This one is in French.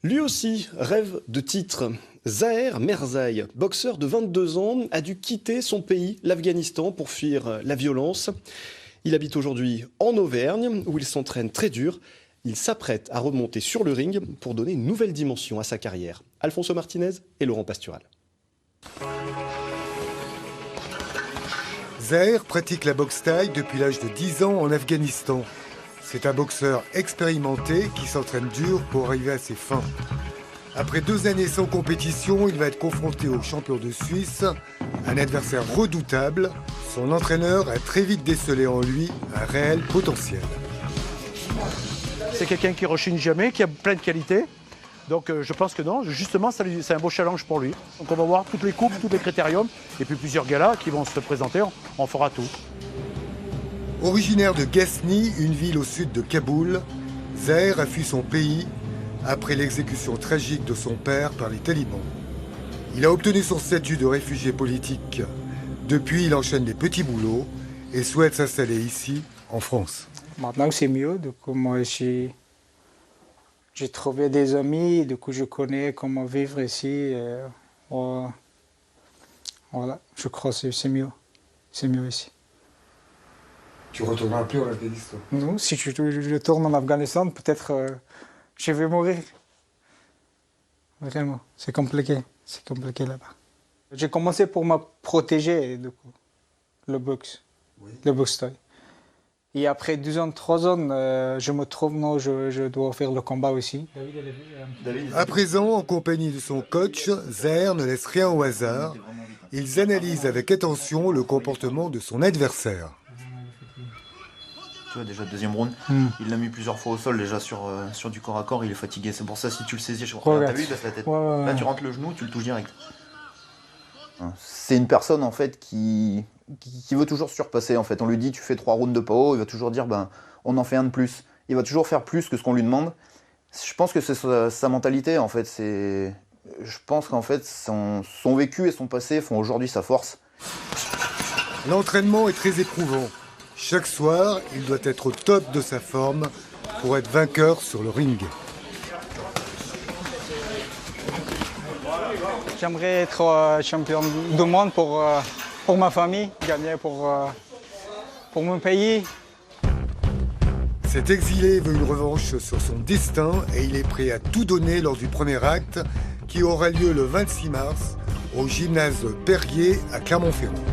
Lui aussi rêve de titre. Zaher Merzaï, boxeur de 22 ans, a dû quitter son pays, l'Afghanistan, pour fuir la violence. Il habite aujourd'hui en Auvergne, où il s'entraîne très dur. Il s'apprête à remonter sur le ring pour donner une nouvelle dimension à sa carrière. Alfonso Martinez et Laurent Pastural. Zaher pratique la boxe thaï depuis l'âge de 10 ans en Afghanistan. C'est un boxeur expérimenté qui s'entraîne dur pour arriver à ses fins. Après 2 années sans compétition, il va être confronté au champion de Suisse, un adversaire redoutable. Son entraîneur a très vite décelé en lui un réel potentiel. C'est quelqu'un qui rechigne jamais, qui a plein de qualités. Donc je pense que non, justement, c'est un beau challenge pour lui. Donc on va voir toutes les coupes, tous les critériums, et puis plusieurs galas qui vont se présenter, on fera tout. Originaire de Ghazni, une ville au sud de Kaboul, Zaher a fui son pays après l'exécution tragique de son père par les talibans. Il a obtenu son statut de réfugié politique. Depuis, il enchaîne les petits boulots et souhaite s'installer ici, en France. Maintenant c'est mieux, du coup moi j'ai trouvé des amis, du coup je connais comment vivre ici. Voilà, je crois que c'est mieux ici. Tu retourneras plus en Afghanistan? Non, si je tourne en Afghanistan, peut-être je vais mourir. Vraiment, c'est compliqué là-bas. J'ai commencé pour me protéger, du coup, le boxe, oui. Le boxe thaï. Et après 2 ans, 3 ans, je me trouve, non, je dois faire le combat aussi. À présent, en compagnie de son coach, Zaher ne laisse rien au hasard. Ils analysent avec attention le comportement de son adversaire. Tu vois, déjà, deuxième round, il l'a mis plusieurs fois au sol, déjà sur du corps à corps, il est fatigué. C'est pour ça, si tu le saisis, t'as vu, il baisse la tête. Ouais. Là, tu rentres le genou, tu le touches direct. C'est une personne, en fait, qui veut toujours surpasser, en fait. On lui dit, tu fais 3 rounds de PO, il va toujours dire, on en fait un de plus. Il va toujours faire plus que ce qu'on lui demande. Je pense que c'est sa mentalité, en fait. Je pense qu'en fait, son vécu et son passé font aujourd'hui sa force. L'entraînement est très éprouvant. Chaque soir, il doit être au top de sa forme pour être vainqueur sur le ring. J'aimerais être champion du monde pour ma famille, gagner pour mon pays. Cet exilé veut une revanche sur son destin et il est prêt à tout donner lors du premier acte qui aura lieu le 26 mars au gymnase Perrier à Clermont-Ferrand.